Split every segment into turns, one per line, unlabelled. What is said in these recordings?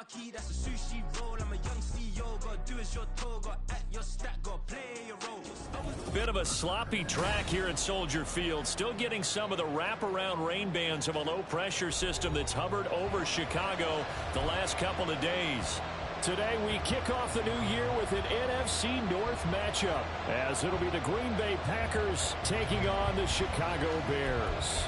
key, that's a sushi roll. I'm a young CEO, gotta do as you're told, gotta act your stat, gotta play your role.
Bit of a sloppy track here at Soldier Field. Still getting some of the wraparound rain bands of a low-pressure system that's hovered over Chicago the last couple of days. Today we kick off the new year with an NFC North matchup, as it'll be the Green Bay Packers taking on the Chicago Bears.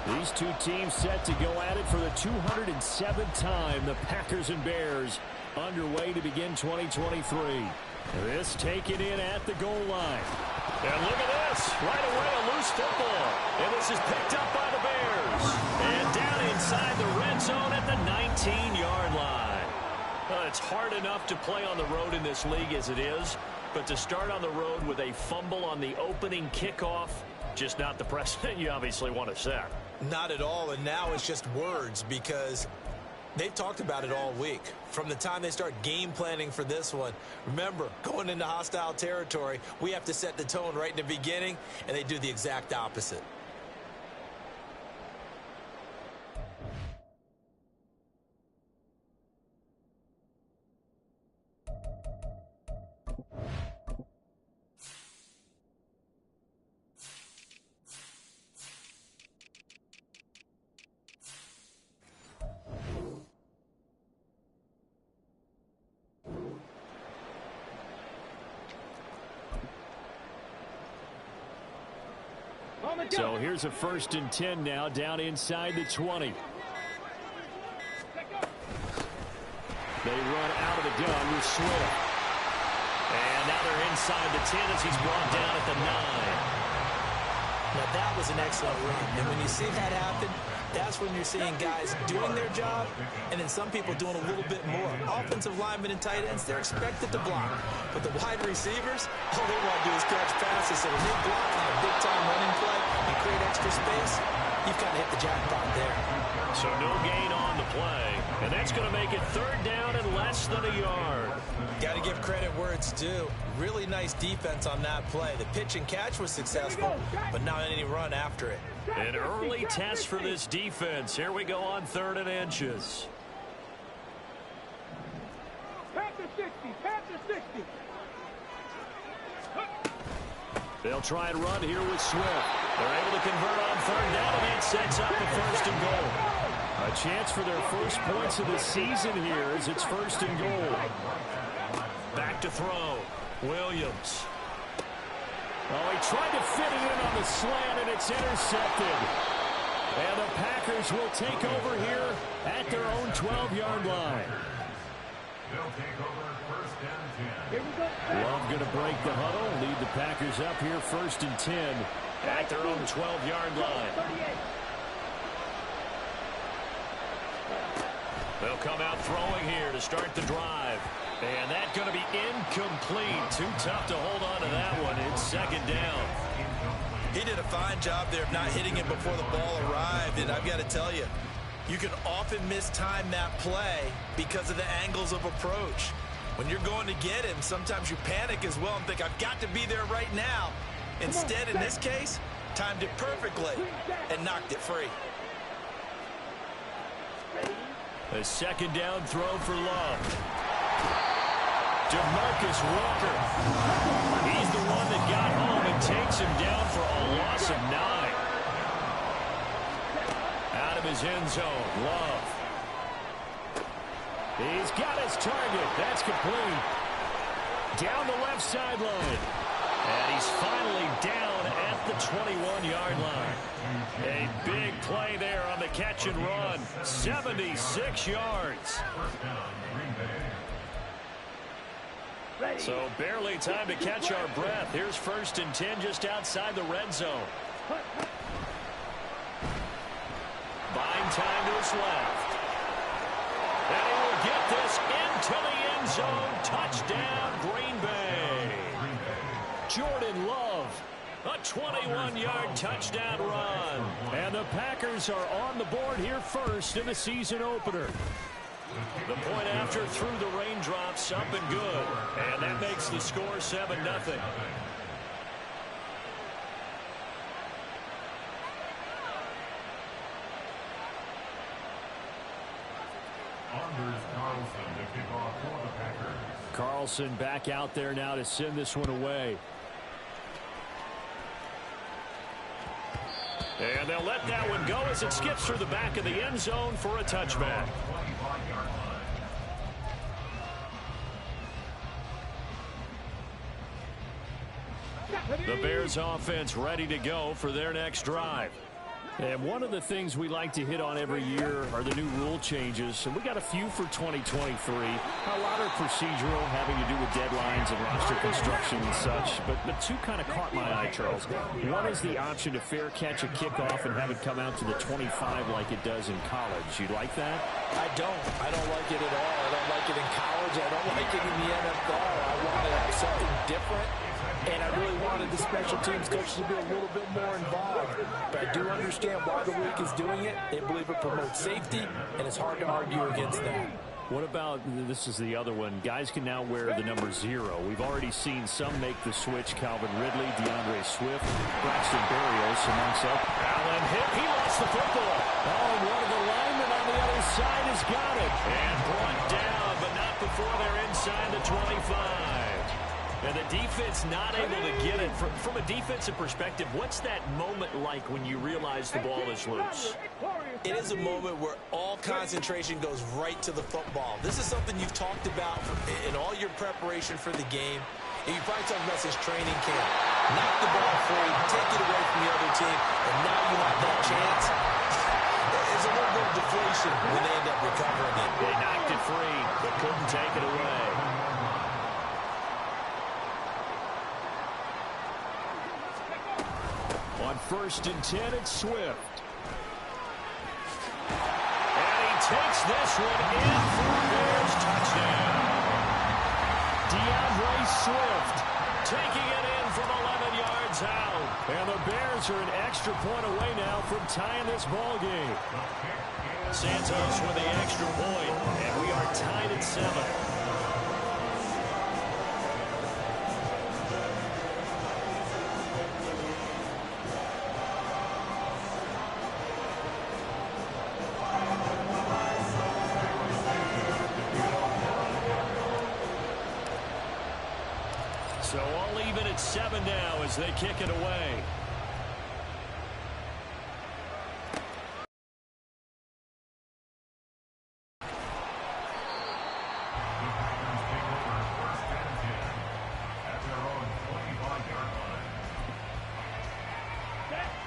These two teams set to go at it for the 207th time. The Packers and Bears underway to begin 2023. This taken in at the goal line. And look at this. Right away, a loose football. And this is picked up by the Bears. And down inside the red zone at the 19-yard line. Well, it's hard enough to play on the road in this league as it is. But to start on the road with a fumble on the opening kickoff, just not the precedent you obviously want to set.
Not at all, and now it's just words because they've talked about it all week. From the time they start game planning for this one, remember, going into hostile territory, we have to set the tone right in the beginning, and they do the exact opposite.
So here's a 1st and 10 now, down inside the 20. They run out of the gun with Swift. And now they're inside the 10 as he's brought down at the 9.
Now that was an excellent run, and when you see that happen, that's when you're seeing guys doing their job and then some people doing a little bit more. Offensive linemen and tight ends, they're expected to block. But the wide receivers, all they want to do is catch passes. So when they block on a big-time running play and create extra space, you've got to hit the jackpot there.
So no gain on the play, and that's going to make it 3rd down and less than a yard.
Got to give credit where it's due. Really nice defense on that play. The pitch and catch was successful, but not any run after it.
An early test for this defense. Here we go on 3rd and inches.
Panther 60, Panther 60.
They'll try and run here with Swift. They're able to convert on 3rd down, and that sets up a 1st and goal. A chance for their first points of the season here as it's 1st and goal. Back to throw. Williams. Oh, he tried to fit it in on the slant, and it's intercepted. And the Packers will take over here at their own 12-yard line.
They'll take over 1st and 10.
Love going to break the huddle, lead the Packers up here 1st and 10 at their own 12-yard line. They'll come out throwing here to start the drive. And that's going to be incomplete. Too tough to hold on to that one. It's 2nd down.
He did a fine job there of not hitting it before the ball arrived. And I've got to tell you, you can often mistime that play because of the angles of approach. When you're going to get him, sometimes you panic as well and think, I've got to be there right now. Instead, in this case, timed it perfectly and knocked it free.
A 2nd down throw for Love. DeMarcus Walker. He's the one that got home and takes him down for a loss of 9. Out of his end zone, Love. He's got his target. That's complete. Down the left sideline. And he's finally down at the 21-yard line. A big play there on the catch and run. 76 yards. So barely time to catch our breath. Here's 1st and 10 just outside the red zone. Buying time to his left. And he will get this into the end zone. Touchdown, Green Bay. Jordan Love, a 21-yard touchdown run. And the Packers are on the board here first in the season opener. The point after through the raindrops, up and good. And that makes the score 7-0. Carlson back out there now to send this one away. And they'll let that one go as it skips through the back of the end zone for a touchback. The Bears offense ready to go for their next drive. And one of the things we like to hit on every year are the new rule changes. And we got a few for 2023. A lot are procedural, having to do with deadlines and roster construction and such. But two kind of caught my eye, Charles. One is the option to fair catch a kickoff and have it come out to the 25 like it does in college. You like that?
I don't like it at all. I don't like it in college. I don't like it in the NFL. I want to have something different. And I really wanted the special teams coach to be a little bit more involved. But I do understand why the league is doing it. They believe it promotes safety, and it's hard to argue against that.
What about, this is the other one, guys can now wear the number 0. We've already seen some make the switch. Calvin Ridley, DeAndre Swift, Braxton Berrios amongst up. Allen hit, he lost the football. Oh, and one of the linemen on the other side has got it. And brought down, but not before they're inside the 25. And the defense not able to get it. From a defensive perspective, what's that moment like when you realize the ball is loose?
It is a moment where all concentration goes right to the football. This is something you've talked about in all your preparation for the game. And you probably talked about since training camp. Knock the ball free, take it away from the other team, and now you have that chance. There's a little bit of deflation when they end up recovering it.
They knocked it free, but couldn't take it away. On 1st and 10, it's Swift. And he takes this one in for a Bears touchdown. DeAndre Swift taking it in from 11 yards out. And the Bears are an extra point away now from tying this ball game. Santos with the extra point, and we are tied at 7. So all even at 7 now as they kick it away.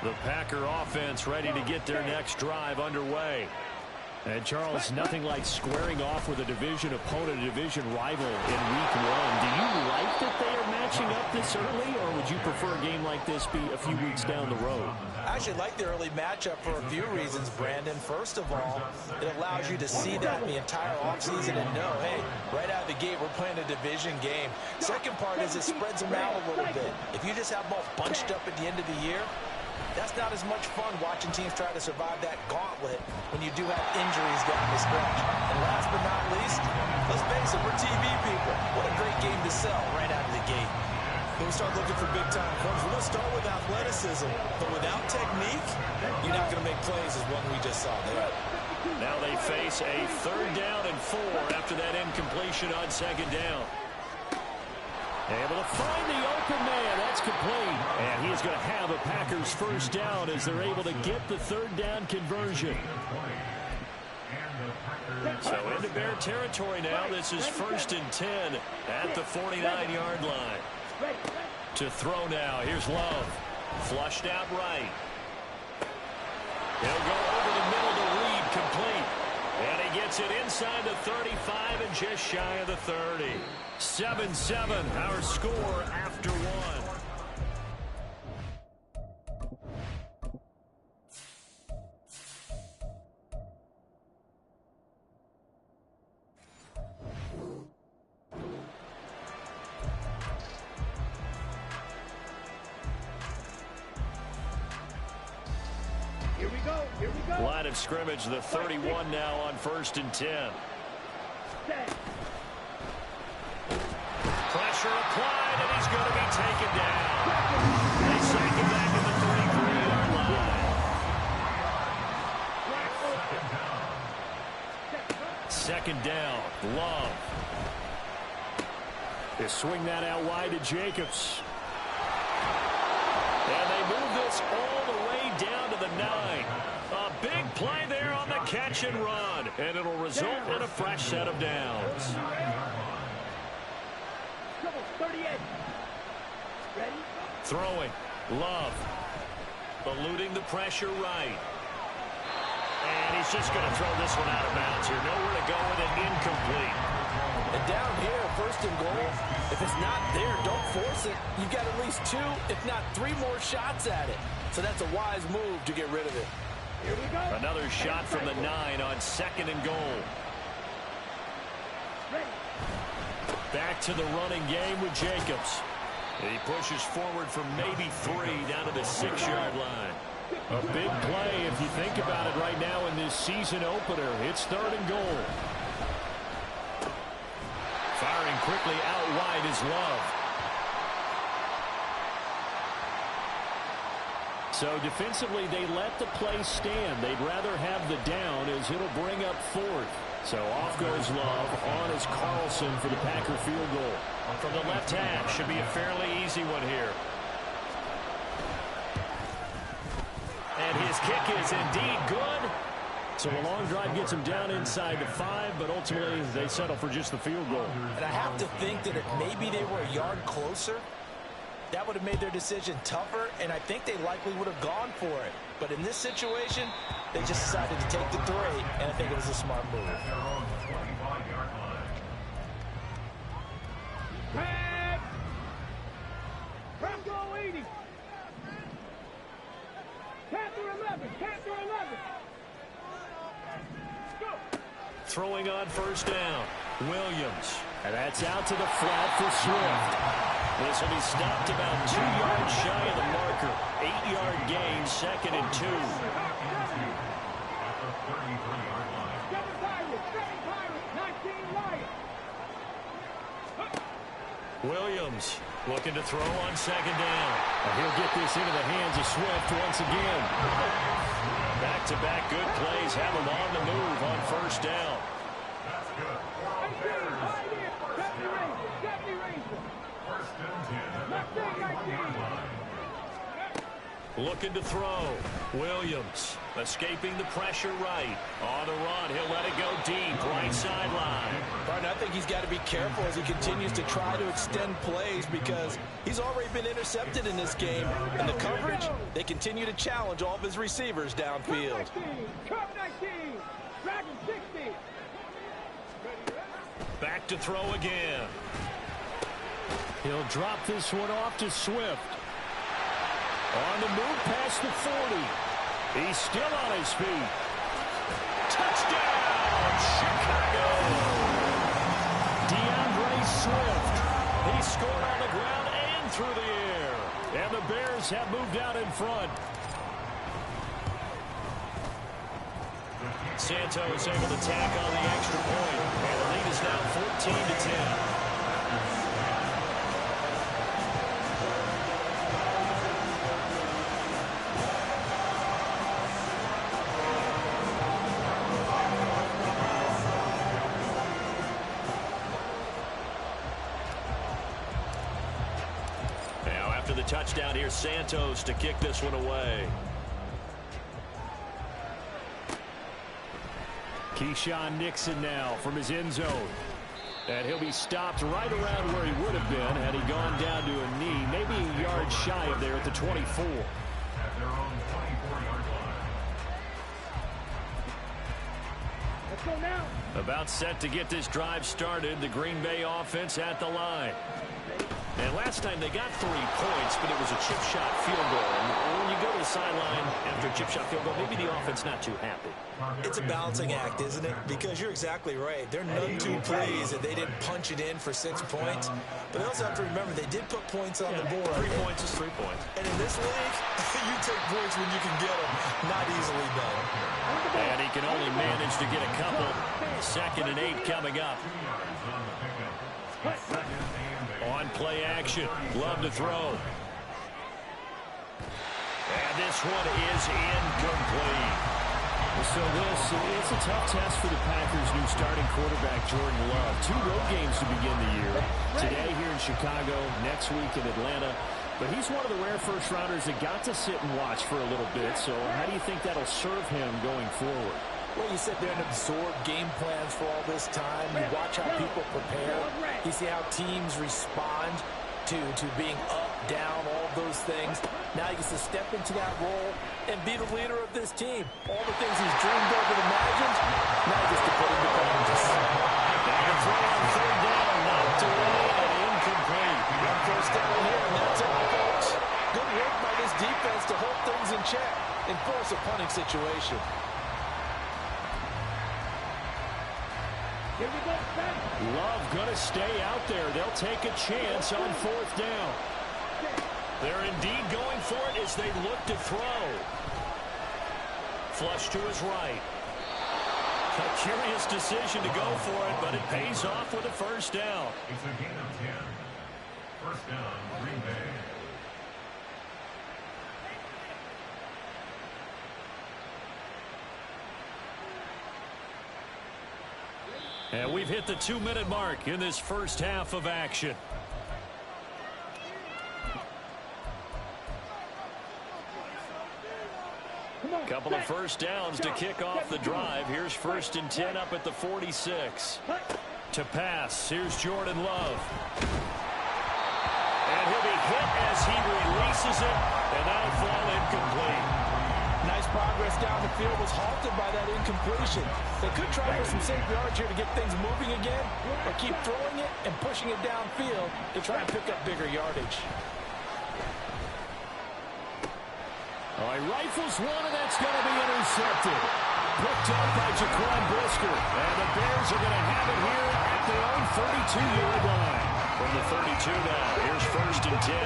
The Packer offense ready to get their next drive underway. And, Charles, nothing like squaring off with a division opponent, a division rival in week 1. Do you like that they are matching up this early, or would you prefer a game like this be a few weeks down the road?
I actually like the early matchup for a few reasons, Brandon. First of all, it allows you to see that the entire offseason and know, hey, right out of the gate, we're playing a division game. Second part is it spreads them out a little bit. If you just have them all bunched up at the end of the year, that's not as much fun watching teams try to survive that gauntlet when you do have injuries down the stretch. And last but not least, let's face it, we're TV people. What a great game to sell right out of the gate. When we start looking for big-time corners, we're going to start with athleticism. But without technique, you're not going to make plays as one we just saw there.
Now they face a 3rd down and 4 after that incompletion on 2nd down. Able to find the open man. That's complete. And he is going to have a Packers 1st down as they're able to get the 3rd down conversion. So into Bear territory now. This is 1st and 10 at the 49-yard line. To throw now. Here's Love. Flushed out right. He'll go over the middle to Reed, complete. And he gets it inside the 35 and just shy of the 30. 7-7, our score after 1.
Here we go.
Line of scrimmage, the 31 now on 1st and 10. Pressure applied, and he's going to be taken down. They sack him back at the 33-yard line. Second down, Love. They swing that out wide to Jacobs. And they move this all the way down to the 9. A big play there on the catch and run. And it'll result in a fresh set of downs.
38. Ready?
Throwing. Love. Eluding the pressure right. And he's just going to throw this one out of bounds here. Nowhere to go with it. Incomplete.
And down here, first and goal, if it's not there, don't force it. You've got at least 2, if not 3 more shots at it. So that's a wise move to get rid of it.
Here we go.
Another shot from the 9 on second and goal.
Ready.
Back to the running game with Jacobs. He pushes forward from maybe 3 down to the 6-yard line. A big play if you think about it right now in this season opener. It's third and goal. Firing quickly out wide is Love. So defensively, they let the play stand. They'd rather have the down as it'll bring up 4th. So off goes Love. On is Carlson for the Packer field goal. From the left half, should be a fairly easy one here. And his kick is indeed good. So a long drive gets him down inside the 5, but ultimately they settle for just the field goal.
And I have to think that if maybe they were a yard closer, that would have made their decision tougher, and I think they likely would have gone for it. But in this situation, they just decided to take the 3, and I think it was a smart move.
Pass. Bronco 80. Panther 11. Panther 11. Go.
Throwing on first down, Williams. And that's out to the flat for Swift. This will be stopped about 2 yards shy of the marker. 8-yard gain, 2nd and 2. Williams looking to throw on second down. He'll get this into the hands of Swift once again. Back-to-back good plays have him on the move on first down. Looking to throw. Williams escaping the pressure right. On the run. He'll let it go deep. Right sideline.
Brian, I think he's got to be careful as he continues to try to extend plays because he's already been intercepted in this game. And the coverage, they continue to challenge all of his receivers downfield.
Cup 19. Dragon 60.
Back to throw again. He'll drop this one off to Swift. On the move past the 40. He's still on his feet. Touchdown, Chicago! DeAndre Swift. He scored on the ground and through the air. And the Bears have moved out in front. Santos able to tack on the extra point. And the lead is now 14-10. Touchdown here, Santos to kick this one away. Keyshawn Nixon now from his end zone. And he'll be stopped right around where he would have been had he gone down to a knee, maybe a yard shy of there at the 24.
At their own 24-yard line.
Let's go now.
About set to get this drive started, the Green Bay offense at the line. And last time they got 3 points, but it was a chip shot field goal. And when you go to the sideline after a chip shot field goal, maybe the offense not too happy.
It's a balancing act, isn't it? Because you're exactly right. They're none too pleased that they didn't punch it in for 6 points. But they also have to remember they did put points on the board.
3 points is 3 points.
And in this league, you take points when you can get them. Not easily done.
And he can only manage to get a couple. 2nd and 8 coming up. On play action. Love to throw. And this one is incomplete. So it's a tough test for the Packers' new starting quarterback, Jordan Love. 2 road games to begin the year. Today here in Chicago, next week in Atlanta. But he's one of the rare first-rounders that got to sit and watch for a little bit. So how do you think that'll serve him going forward?
Well, you sit there and absorb game plans for all this time. You watch how people prepare. You see how teams respond to being up, down, all those things. Now he gets to step into that role and be the leader of this team. All the things he's dreamed of and imagined, now he gets to put into practice.
Now the throw on 3rd down, knocked away and incomplete.
One first down here, and that's all, folks. Good work by this defense to hold things in check and force a punting situation.
Here we go,
Love going to stay out there. They'll take a chance on 4th down. They're indeed going for it as they look to throw. Flush to his right. A curious decision to go for it, but it pays off with a 1st down.
It's a gain of 10. 1st down, Green Bay.
And we've hit the 2-minute mark in this first half of action. Couple of 1st downs to kick off the drive. Here's 1st and 10 up at the 46. To pass, here's Jordan Love. And he'll be hit as he releases it, and that'll fall incomplete.
Nice progress down the field, was halted by that incompletion. They could try for some safe yards here to get things moving again, or keep throwing it and pushing it downfield to try and pick up bigger yardage.
All right, rifles one, and that's going to be intercepted. Picked up by Jaquan Brisker. And the Bears are going to have it here at their own 32-yard line. From the 32 now, here's 1st and 10.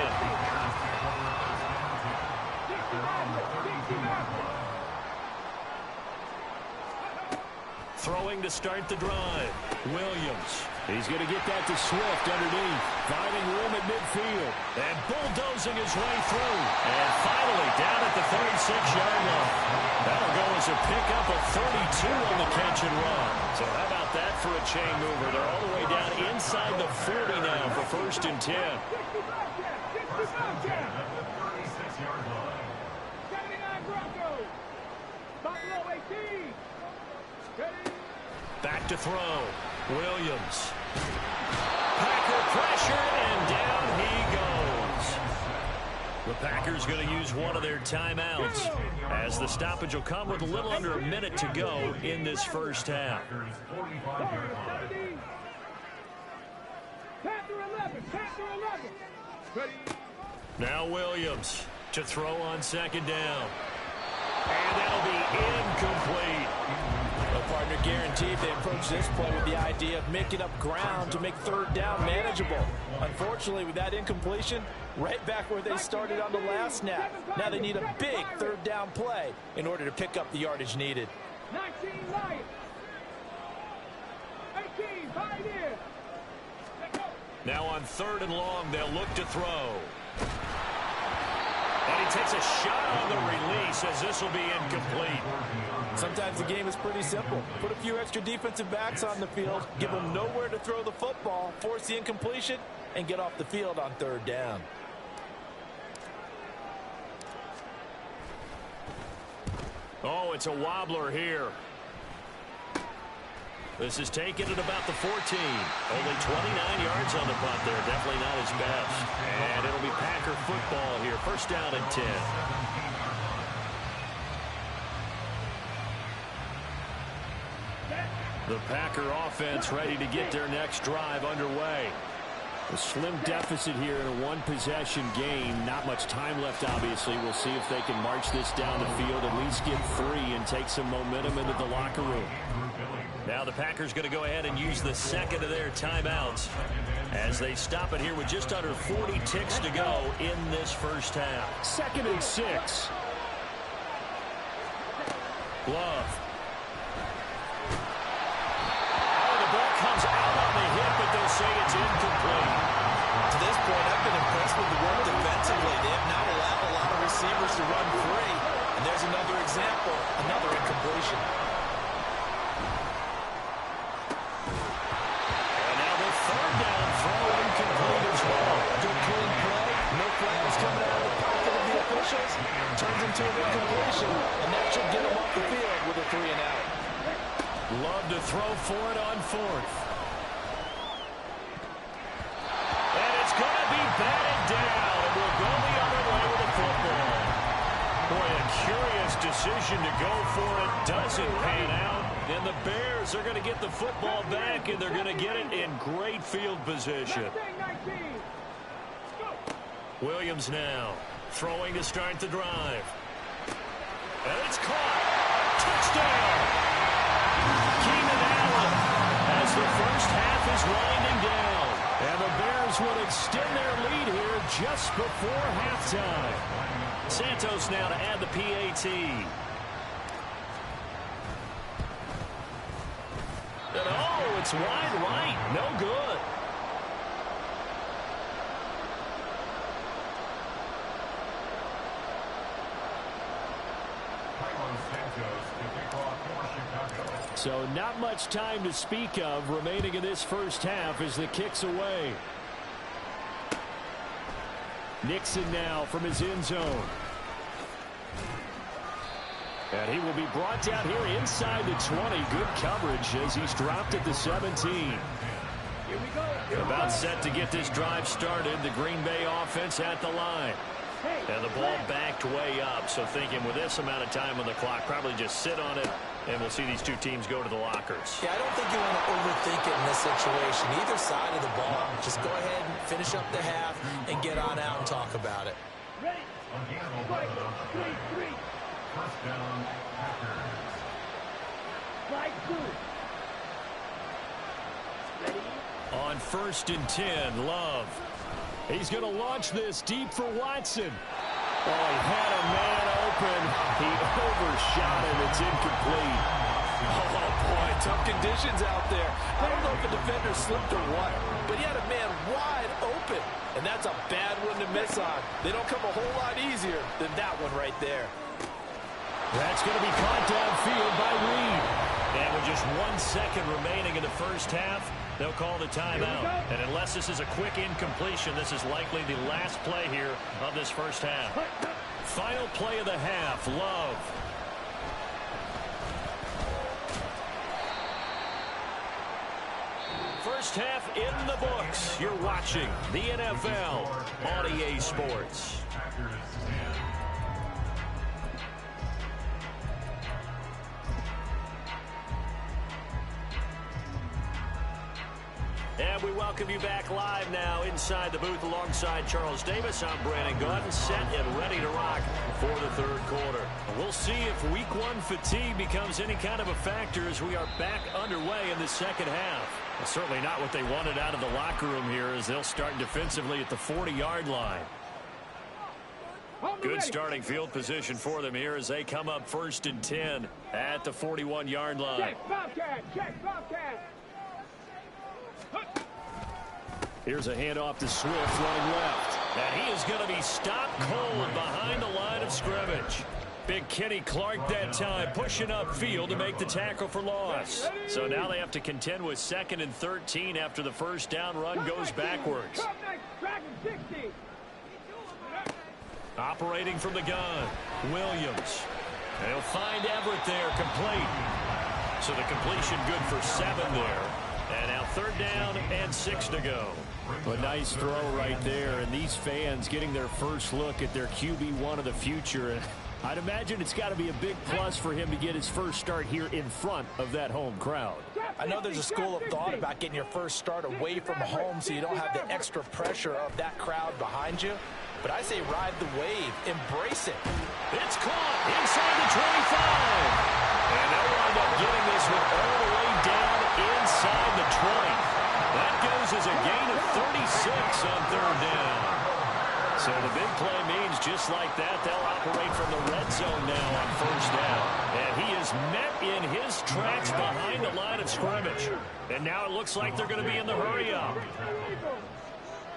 Throwing to start the drive. Williams. He's going to get that to Swift underneath. Finding room at midfield. And bulldozing his way through. And finally down at the 36-yard line. That'll go as a pickup of 32 on the catch and run. So how about that for a chain mover? They're all the way down inside the 40 now for 1st and 10.
36-yard line.
79 Broncos. Buffalo 18.
Back to throw. Williams. Packer pressure, and down he goes. The Packers going to use one of their timeouts as the stoppage will come with a little under a minute to go in this first half. Now Williams to throw on 2nd down. And that'll be incomplete.
The partner guaranteed they approach this play with the idea of making up ground to make 3rd down manageable. Unfortunately, with that incompletion, right back where they started on the last snap. Now they need a big 3rd down play in order to pick up the yardage needed.
19 Lions. 18 Pioneers.
Now on 3rd and long, they'll look to throw. And he takes a shot on the release as this will be incomplete.
Sometimes the game is pretty simple. Put a few extra defensive backs on the field, give them nowhere to throw the football, force the incompletion, and get off the field on 3rd down.
Oh, it's a wobbler here. This is taken at about the 14. Only 29 yards on the punt there. Definitely not his best. And it'll be Packer football here. 1st down and 10. The Packer offense ready to get their next drive underway. A slim deficit here in a one-possession game. Not much time left, obviously. We'll see if they can march this down the field, at least get 3 and take some momentum into the locker room. Now the Packers going to go ahead and use the 2nd of their timeouts as they stop it here with just under 40 ticks to go in this first half. 2nd and 6. Love Oh, the ball comes out on the hit, but they'll say it's incomplete.
To this point, I've been impressed with the work defensively. They have not allowed a lot of receivers to run free. And there's another example, another incompletion.
And now the third down throw incomplete as well.
Good clean play. No flags coming out of the pocket of the officials. Turns into an incompletion. And that should get them off the field with a 3-and-out.
Love to throw for it on fourth. And it's going to be batted down. And we'll go the other way with the football. Boy, a curious decision to go for it. Doesn't pan out. And the Bears are going to get the football back, and they're going to get it in great field position. Williams now throwing to start the drive. And it's caught. Touchdown. Keenan Allen as the first half is winding down. And the Bears will extend their lead here just before halftime. Santos now to add the PAT. And oh, it's wide right. No good. So not much time to speak of remaining in this first half as the kick's away. Nixon now from his end zone. And he will be brought down here inside the 20. Good coverage as he's dropped at the 17. About set to get this drive started. The Green Bay offense at the line. And the ball backed way up. So thinking with this amount of time on the clock, probably just sit on it. And we'll see these two teams go to the lockers.
Yeah, I don't think you want to overthink it in this situation. Either side of the ball. Just go ahead and finish up the half and get on out and talk about it.
Ready?
First down, Packers.
Slide through. Ready?
On 1st and 10, Love. He's going to launch this deep for Watson. Oh, he had a man open. He overshot him. It's incomplete.
Oh, boy, tough conditions out there. I don't know if the defender slipped or what, but he had a man wide open, and that's a bad one to miss on. They don't come a whole lot easier than that one right there.
That's going to be caught downfield by Reed. And with just 1 second remaining in the first half, they'll call the timeout. And unless this is a quick incompletion, this is likely the last play here of this first half. Final play of the half, Love. First half in the books. You're watching the NFL on EA Sports.
Packers 10.
And we welcome you back live now inside the booth alongside Charles Davis. I'm Brandon Gaudin, set and ready to rock for the third quarter. We'll see if week one fatigue becomes any kind of a factor as we are back underway in the second half. Well, certainly not what they wanted out of the locker room here as they'll start defensively at the 40-yard line. Good starting field position for them here as they come up 1st and 10 at the 41-yard line.
Check Bobcat! Check Bobcat!
Here's a handoff to Swift running left. And he is going to be stopped cold behind the line of scrimmage. Big Kenny Clark that time pushing upfield to make the tackle for loss. So now they have to contend with 2nd and 13 after the first down run goes backwards. Operating from the gun, Williams. And he'll find Everett there, complete. So the completion good for 7 there. And now 3rd down and 6 to go. A nice throw right there, and these fans getting their first look at their QB1 of the future. And I'd imagine it's got to be a big plus for him to get his first start here in front of that home crowd.
I know there's a school of thought about getting your first start away from home so you don't have the extra pressure of that crowd behind you. But I say ride the wave, embrace it.
It's caught inside the 25. And they'll wind up getting this one all the way down inside the 20. That goes as a gain of 36 on 3rd down. So the big play means just like that, they'll operate from the red zone now on 1st down. And he is met in his tracks behind the line of scrimmage. And now it looks like they're going to be in the hurry-up.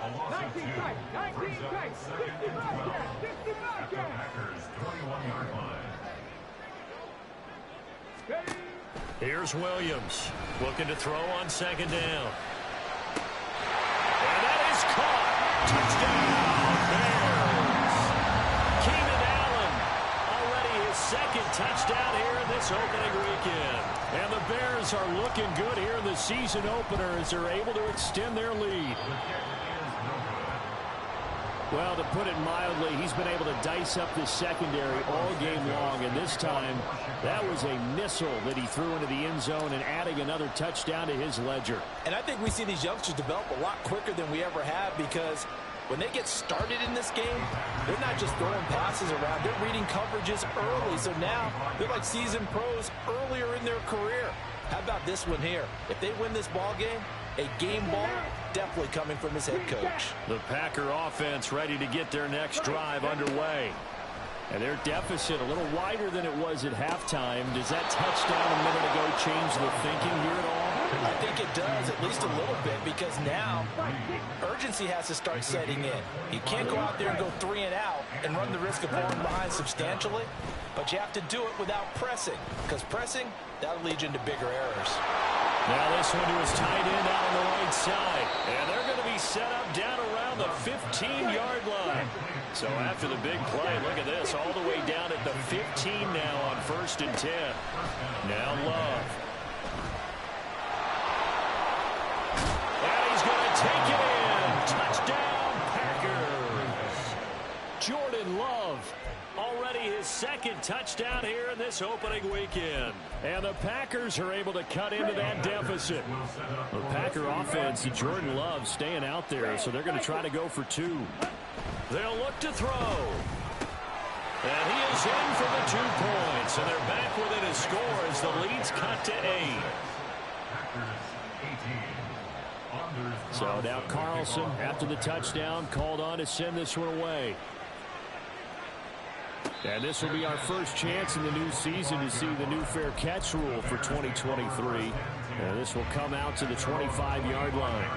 19 tight, 19 tight, 65 yards, 65 yards.
Packers 21-yard line.
Here's Williams looking to throw on second down. And that is caught. Touchdown, Bears. Keenan Allen, already his second touchdown here in this opening weekend. And the Bears are looking good here in the season opener as they're able to extend their lead. Well, to put it mildly, he's been able to dice up this secondary all game long, and this time that was a missile that he threw into the end zone and adding another touchdown to his ledger.
And I think we see these youngsters develop a lot quicker than we ever have, because when they get started in this game, they're not just throwing passes around. They're reading coverages early, so now they're like seasoned pros earlier in their career. How about this one here? If they win this ball game, a game ball definitely coming from his head coach.
The Packer offense ready to get their next drive underway. And their deficit a little wider than it was at halftime. Does that touchdown a minute ago change the thinking here at all?
I think it does, at least a little bit, because now urgency has to start setting in. You can't go out there and go 3 and out and run the risk of falling behind substantially, but you have to do it without pressing, because pressing, that'll lead you into bigger errors.
Now this one to his tight end out on the right side. And they're going to be set up down around the 15-yard line. So after the big play, look at this, all the way down at the 15 now on 1st and 10. Now Love. And he's going to take it in. Touchdown, Packers. Jordan Love. Already his second touchdown here in this opening weekend. And the Packers are able to cut into that deficit. The Packer offense, Jordan Love staying out there, so they're going to try to go for 2. They'll look to throw. And he is in for the 2 points. And they're back within a score as the lead's cut to 8. So now Carlson, after the touchdown, called on to send this one away. And this will be our first chance in the new season to see the new fair catch rule for 2023. And this will come out to the 25-yard line.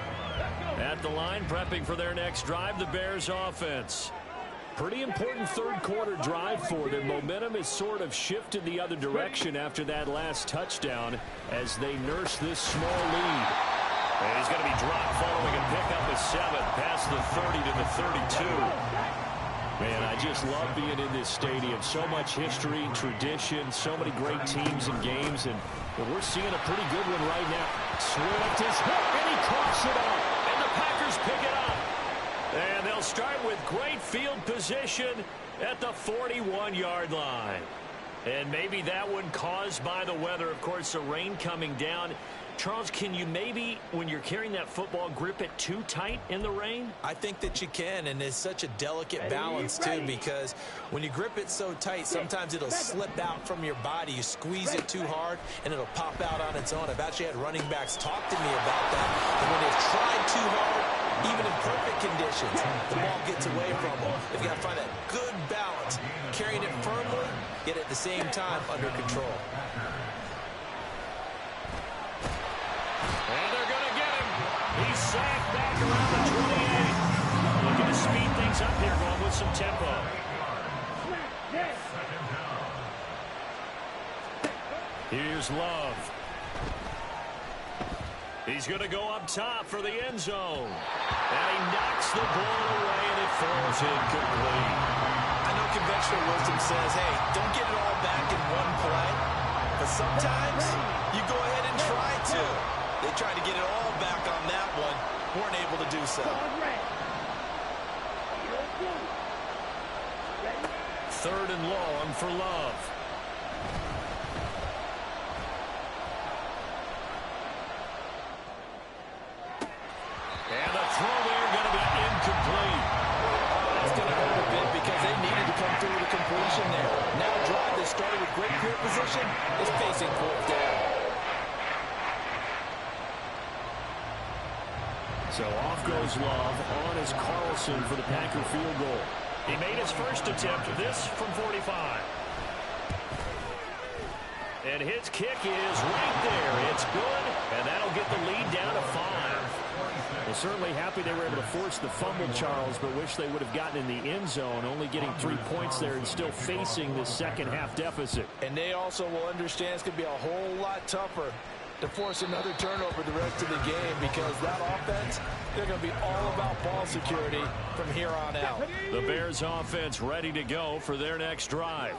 At the line, prepping for their next drive, the Bears offense. Pretty important third quarter drive for them. Momentum has sort of shifted the other direction after that last touchdown as they nurse this small lead. And he's going to be dropped following a pickup of 7 past the 30 to the 32. Man, I just love being in this stadium. So much history and tradition, so many great teams and games, and we're seeing a pretty good one right now. Swift is hit, and he coughs it up, and the Packers pick it up. And they'll start with great field position at the 41-yard line. And maybe that one caused by the weather. Of course, the rain coming down. Charles, can you maybe, when you're carrying that football, grip it too tight in the rain?
I think that you can, and it's such a delicate balance, too, because when you grip it so tight, sometimes it'll slip out from your body. You squeeze it too hard, and it'll pop out on its own. I've actually had running backs talk to me about that. And when they've tried too hard, even in perfect conditions, the ball gets away from them. They've got to find that good balance, carrying it firmly, yet at the same time under control.
And they're going to get him. He's sacked back around the 28. Looking to speed things up here, going with some tempo. Here's Love. He's going to go up top for the end zone. And he knocks the ball away, and it falls incomplete.
I know conventional wisdom says, hey, don't get it all back in one play. But sometimes you go ahead and try to. They tried to get it all back on that one. Weren't able to do so.
3rd and long for Love. And the throw there going to be incomplete.
That's going to hurt a bit because they needed to come through with a completion there. Now a drive that started with great field position is facing 4th down.
So off goes Love. On is Carlson for the Packer field goal. He made his first attempt, this from 45. And his kick is right there. It's good, and that'll get the lead down to 5. Well, certainly happy they were able to force the fumble, Charles, but wish they would have gotten in the end zone, only getting 3 points there and still facing the second half deficit.
And they also will understand it's going to be a whole lot tougher to force another turnover the rest of the game, because that offense, they're going to be all about ball security from here on out.
The Bears offense ready to go for their next drive.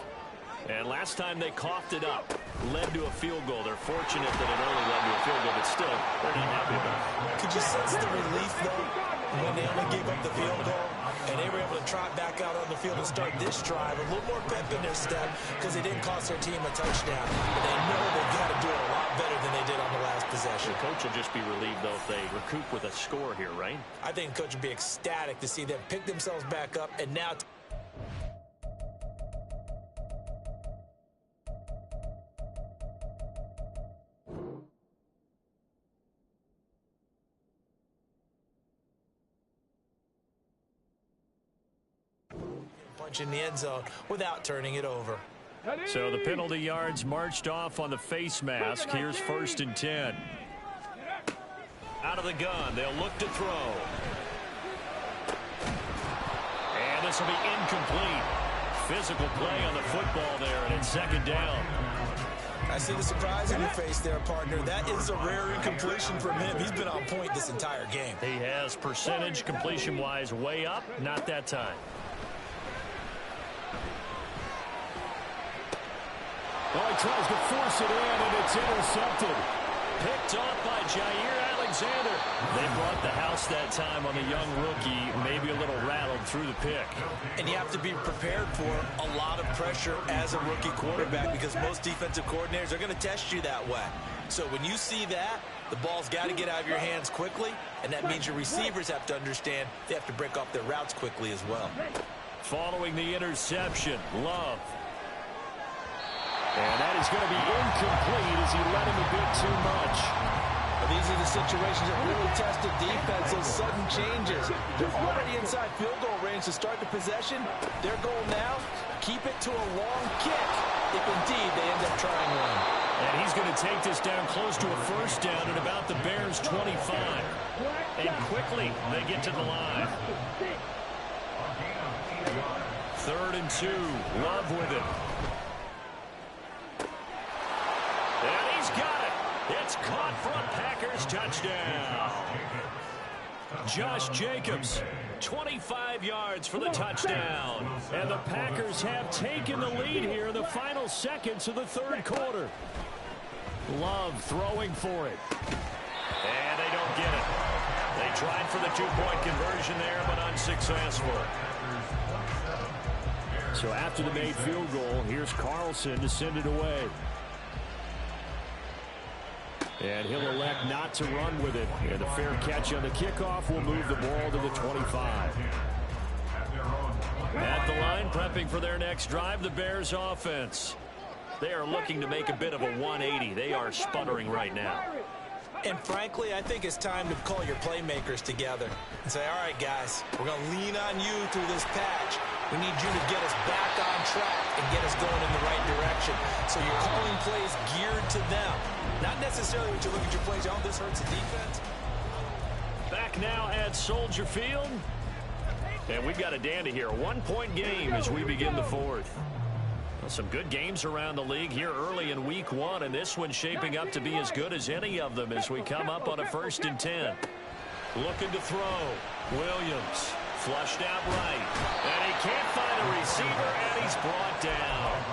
And last time they coughed it up, led to a field goal. They're fortunate that it only led to a field goal, but still, they're not happy about it.
Could you sense the relief, though, when they only gave up the field goal and they were able to trot back out on the field and start this drive? A little more pep in their step because they didn't cost their team a touchdown. But they know they've got to do it a lot better than they did on the last possession.
The coach will just be relieved, though, if they recoup with a score here, right?
I think the coach would be ecstatic to see them pick themselves back up and now... in the end zone without turning it over.
So the penalty yards marched off on the face mask. Here's 1st and 10. Out of the gun, they'll look to throw. And this will be incomplete. Physical play on the football there, and it's 2nd down.
I see the surprise in your face there, partner. That is a rare incompletion from him. He's been on point this entire game.
He has percentage completion-wise way up, not that time. Oh, he tries to force it in, and it's intercepted. Picked off by Jair Alexander. They brought the house that time on the young rookie, maybe a little rattled through the pick.
And you have to be prepared for a lot of pressure as a rookie quarterback, because most defensive coordinators are going to test you that way. So when you see that, the ball's got to get out of your hands quickly, and that means your receivers have to understand they have to break off their routes quickly as well.
Following the interception, Love. And that is going to be incomplete as he let him a bit too much.
Well, these are the situations that really test the defense, those sudden changes. They're already inside field goal range to start the possession. Their goal now, keep it to a long kick, if indeed they end up trying one.
And he's going to take this down close to a 1st down at about the Bears' 25. And quickly, they get to the line. 3rd and 2, Love with it. And he's got it. It's caught for a Packers touchdown. Josh Jacobs, 25 yards for the touchdown. And the Packers have taken the lead here in the final seconds of the 3rd quarter. Love throwing for it. And they don't get it. They tried for the 2-point conversion there, but unsuccessful. So after the made field goal, here's Carlson to send it away. And he'll elect not to run with it. And a fair catch on the kickoff will move the ball to the 25. At the line, prepping for their next drive, the Bears offense. They are looking to make a bit of a 180. They are sputtering right now.
And frankly, I think it's time to call your playmakers together and say, all right, guys, we're going to lean on you through this patch. We need you to get us back on track and get us going in the right direction. So you're calling plays geared to them. Not necessarily when you look at your plays, oh, this hurts the defense.
Back now at Soldier Field. And we've got a dandy here. 1-point game as we begin the 4th. Well, some good games around the league here early in week 1, and this one's shaping up to be as good as any of them as we come up on a 1st and 10. Looking to throw. Williams flushed out right. And he can't find a receiver, and he's brought down.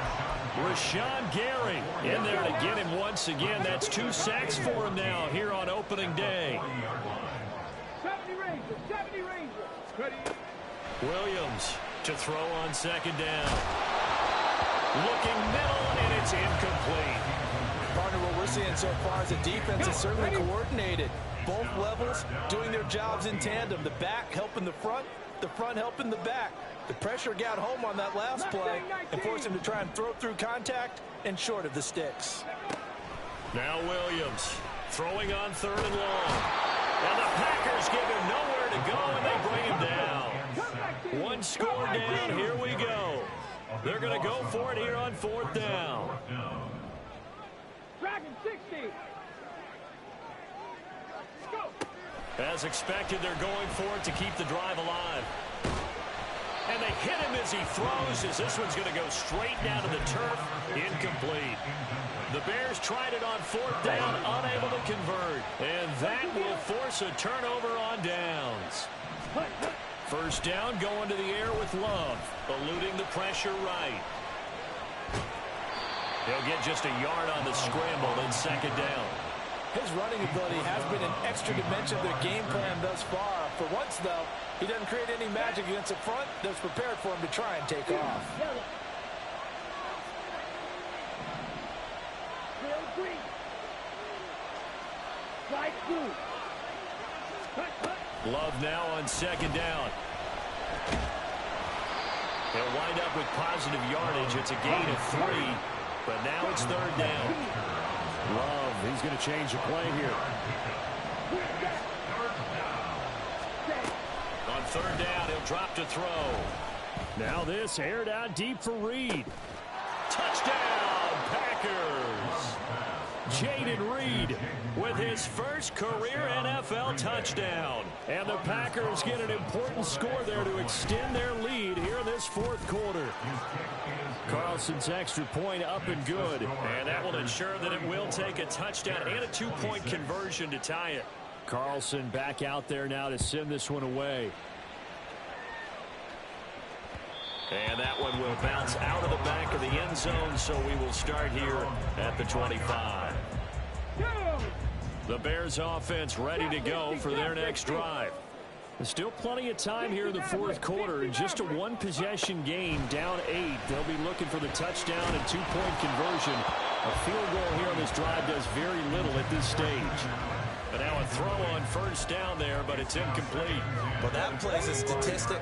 Rashawn Gary in there to get him once again. That's 2 sacks for him now here on opening day.
70 Rangers.
Williams to throw on 2nd down. Looking middle, and it's incomplete.
Partner, what we're seeing so far is the defense is certainly coordinated. Both levels doing their jobs in tandem. The back helping the front helping the back. The pressure got home on that last play and forced him to try and throw through contact and short of the sticks.
Now Williams throwing on 3rd and long. And the Packers give him nowhere to go, and they bring him down. 1 score down. Here we go. They're going to go for it here on 4th down.
60. Go.
As expected, they're going for it to keep the drive alive. And they hit him as he throws, as this one's going to go straight down to the turf. Incomplete. The Bears tried it on 4th down, unable to convert. And that will force a turnover on downs. 1st down, going to the air with Love, eluding the pressure right. He'll get just a yard on the scramble and 2nd down.
His running ability has been an extra dimension of their game plan thus far. For once, though, he doesn't create any magic against the front that's prepared for him to try and take off.
Love now on 2nd down. He'll wind up with positive yardage. It's a gain of 3, but now it's 3rd down.
Love, he's going to change the play here.
On 3rd down, he'll drop to throw.
Now this aired out deep for Reed.
Touchdown, Packers! Jaden Reed with his first career NFL touchdown. And the Packers get an important score there to extend their lead here in this 4th quarter.
Carlson's extra point up and good.
And that will ensure that it will take a touchdown and a 2-point conversion to tie it.
Carlson back out there now to send this one away.
And that one will bounce out of the back of the end zone, so we will start here at the 25. The Bears offense ready to go for their next drive.
There's still plenty of time here in the 4th quarter. And just a 1-possession game, down 8. They'll be looking for the touchdown and 2-point conversion. A field goal here on this drive does very little at this stage.
But now a throw on 1st down there, but it's incomplete.
Well, that plays a statistic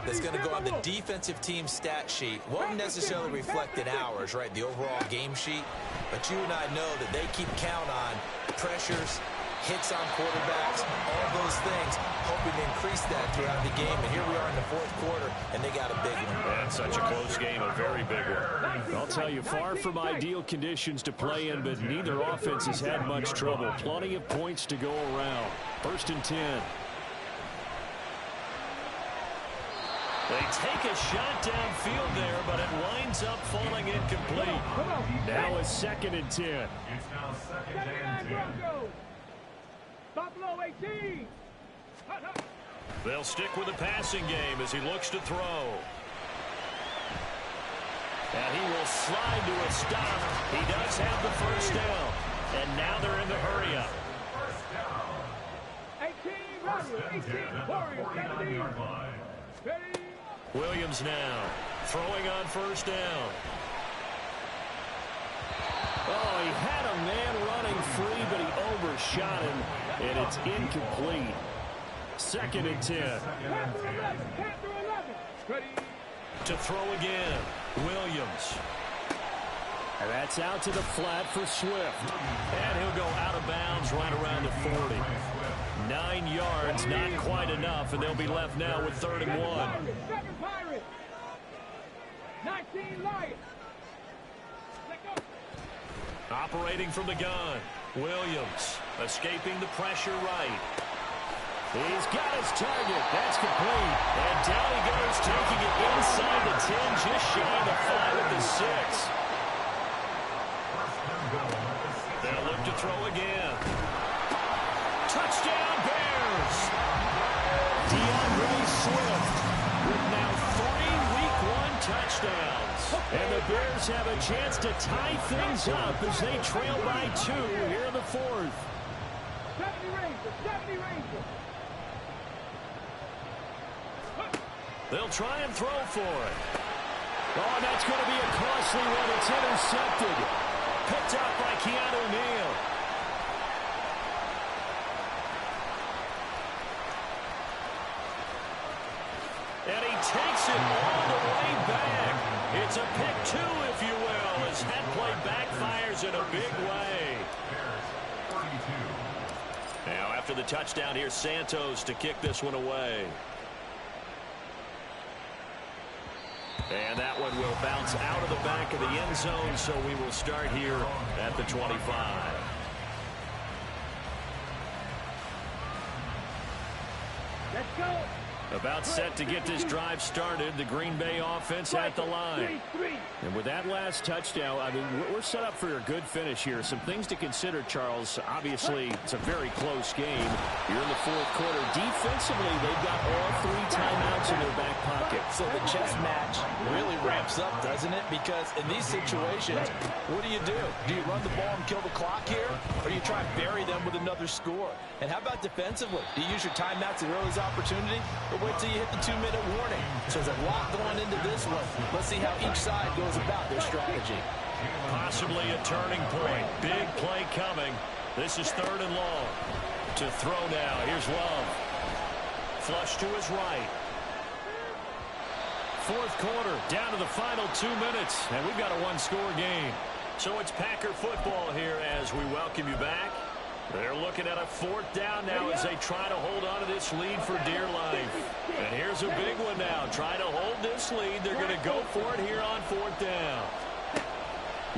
that's going to go on the defensive team stat sheet. Won't necessarily reflect in ours, right, the overall game sheet. But you and I know that they keep count on pressures, hits on quarterbacks, all those things, hoping to increase that throughout the game. And here we are in the 4th quarter, and they got a big one.
And such a close game, a very big one.
I'll tell you, far from ideal conditions to play in, but neither offense has had much trouble. Plenty of points to go around. 1st and 10.
They take a shot downfield there, but it winds up falling incomplete.
Now a 2nd and 10.
It's now 2nd and 10.
Buffalo 18.
They'll stick with the passing game as he looks to throw. And he will slide to a stop. He does have the 1st down. And now they're in the hurry up.
18 Warriors, 18 Warriors, 17. Ready?
Williams now throwing on 1st down.
Oh, he had a man running free, but he overshot him, and it's incomplete. 2nd and 10.
Panther 11, Panther 11. Ready?
To throw again, Williams.
And that's out to the flat for Swift.
And he'll go out of bounds right around the 40. 9 yards, not quite enough, and they'll be left now with 3rd and 1.
7 Pirates. 19 Lions.
Operating from the gun, Williams escaping the pressure right.
He's got his target. That's complete.
And down he goes, taking it inside the 10, just shy of the 5 at the 6. They'll look to throw again. Touchdown, Bears! DeAndre Swift with now 3 Week 1 touchdowns. And the Bears have a chance to tie things up as they trail by 2 here in the 4th.
70 Rangers, 70 Rangers.
They'll try and throw for it.
Oh, and that's going to be a costly one. It's intercepted.
Picked up by Keanu Neal. And he takes it all the way back. It's a pick 2, if you will, as that play backfires in a big way. Now, after the touchdown, here's Santos to kick this one away. And that one will bounce out of the back of the end zone, so we will start here at the 25.
Let's go.
About set to get this drive started. The Green Bay offense at the line. And with that last touchdown, I mean, we're set up for a good finish here. Some things to consider, Charles. Obviously, it's a very close game. You're in the fourth quarter. Defensively, they've got all 3 timeouts in their back pocket.
So the chess match really ramps up, doesn't it? Because in these situations, what do? Do you run the ball and kill the clock here? Or do you try and bury them with another score? And how about defensively? Do you use your timeouts at earliest opportunity? Or wait till you hit the 2-minute warning? So there's a lot going into this one. Let's see how each side goes about their strategy.
Possibly a turning point. Big play coming. This is 3rd and long. To throw now. Here's Love. Flush to his right. Fourth quarter, down to the final 2 minutes, and we've got a 1-score game. So it's Packer football here as we welcome you back. They're looking at a 4th down now as they try to hold on to this lead for dear life. And here's a big one now. Trying to hold this lead. They're going to go for it here on 4th down.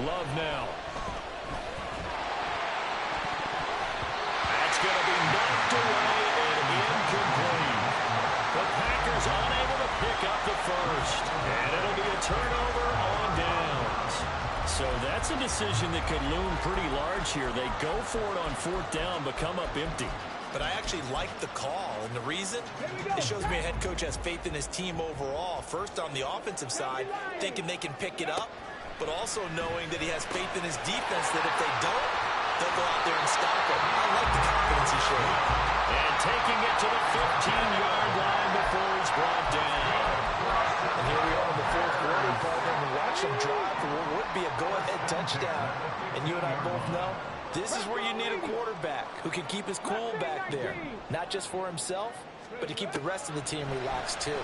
Love now. That's going to be knocked away and incomplete. The Packers unable to pick up the first. And it'll be a turnover on downs. So that's a decision that could loom pretty large here. They go for it on 4th down, but come up empty.
But I actually like the call, and the reason? It shows me a head coach has faith in his team overall. First, on the offensive side, thinking they can pick it up, but also knowing that he has faith in his defense that if they don't, they'll go out there and stop him. I like the confidence he showed.
And taking it to the 15-yard line before he's brought down.
And here we are in the fourth quarter, partner, and watch him drive for what would be a go-ahead touchdown. And you and I both know this is where you need a quarterback who can keep his cool back there. Not just for himself, but to keep the rest of the team relaxed too.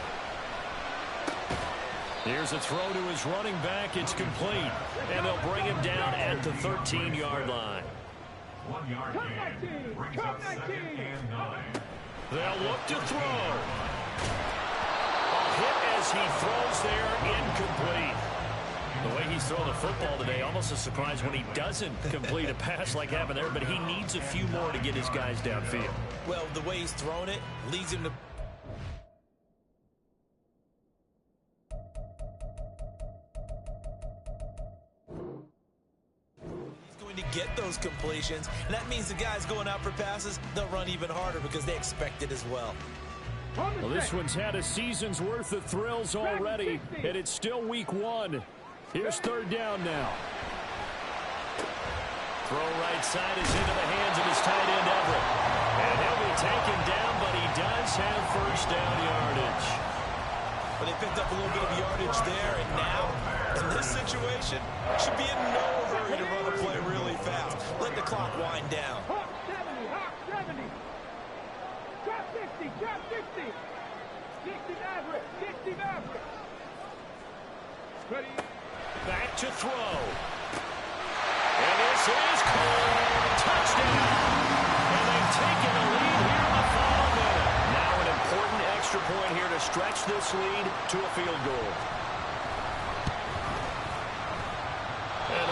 Here's a throw to his running back. It's complete. And they'll bring him down at the 13-yard line.
1 yard gain. Brings up 2nd and 9.
They'll look to throw. A hit as he throws there, incomplete. The way he's throwing the football today, almost a surprise when he doesn't complete a pass like happened there, but he needs a few more to get his guys downfield.
Well, the way he's thrown it leads him to... to get those completions, and that means the guys going out for passes, they'll run even harder because they expect it as well.
Well, this one's had a season's worth of thrills already, and it's still week 1. Here's 3rd down now. Throw right side is into the hands of his tight end, Everett. And he'll be taken down, but he does have 1st down yardage.
But they picked up a little bit of yardage there, and now, in this situation, should be in no hurry to run a play really fast. Let the clock wind down.
Hawk 70, Hawk 70. Drop 50, drop 50. 60 Maverick, 60 Maverick. Ready.
Back to throw. And this is called touchdown. And they've taken the lead here in the final minute. Now an important extra point here to stretch this lead to a field goal. And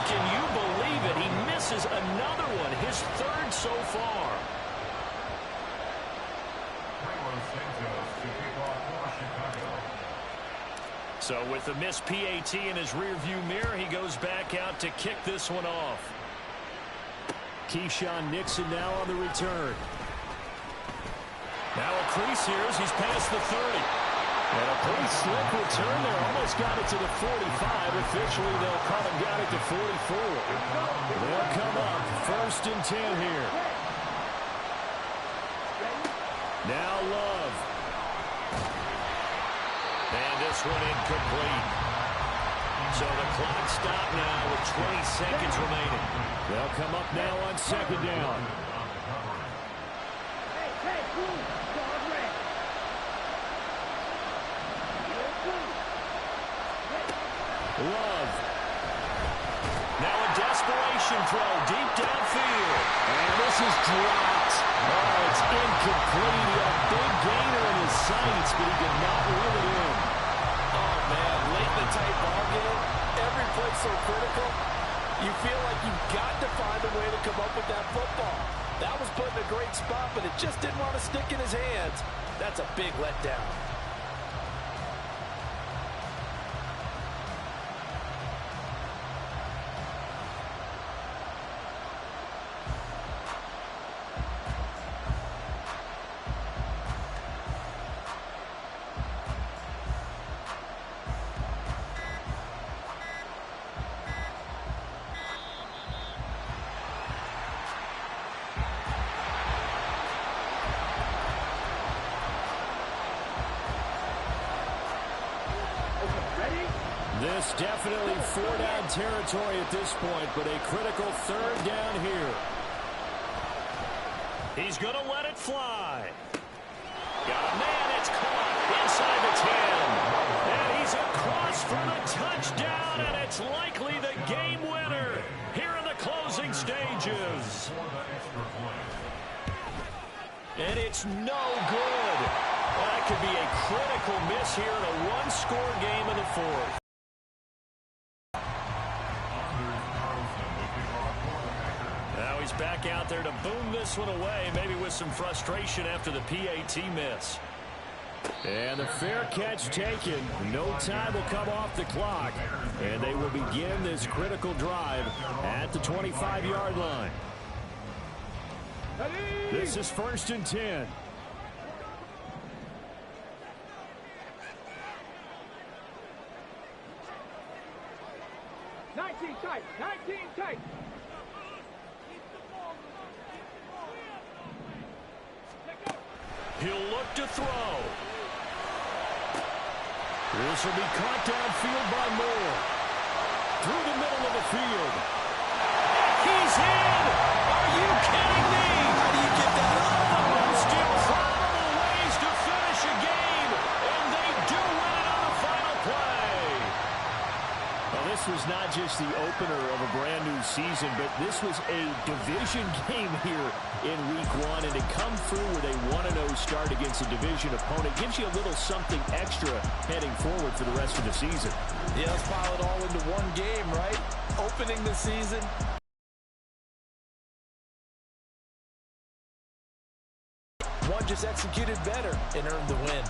can you believe it? He misses another one, his 3rd so far. So with the missed PAT in his rearview mirror, he goes back out to kick this one off. Keyshawn Nixon now on the return. Now a crease here as he's past the 30. And a pretty slick return there. Almost got it to the 45. Officially, they'll come and got it to 44. They'll come up 1st and 10 here. Now Love. And this one incomplete. So the clock stopped now with 20 seconds remaining. They'll come up now on 2nd down. Love. Now a desperation throw deep downfield. And this is dropped. Oh, it's incomplete. He had a big gainer in his sights, but he did not reel it in.
Oh, man.
tight ball game. Every play so critical. You feel like you've got to find a way to come up with that football. That was put in a great spot, but it just didn't want to stick in his hands. That's a big letdown.
This definitely four-down territory at this point, but a critical third down here. He's going to let it fly. Got a man, it's caught inside the 10. And he's across for the touchdown, and it's likely the game winner here in the closing stages. And it's no good. That could be a critical miss here in a one-score game in the fourth. Now he's back out there to boom this one away, maybe with some frustration after the PAT miss. And the fair catch taken. No time will come off the clock. And they will begin this critical drive at the 25-yard line. This is 1st and 10.
Tight, 19 tight.
He'll look to throw. This will be caught downfield by Moore. Through the middle of the field. He's in! Are you kidding me?
How do you get that up?
The most improbable ways to finish a game, and they do win it on the final play. Well, this was not just the opener of a brand new season, but this was a division game here in week one, and to come through with a 1-0 start against a division opponent gives you a little something extra heading forward for the rest of the season.
Yeah, let's pile it all into one game, right? Opening the season. One just executed better and earned the win.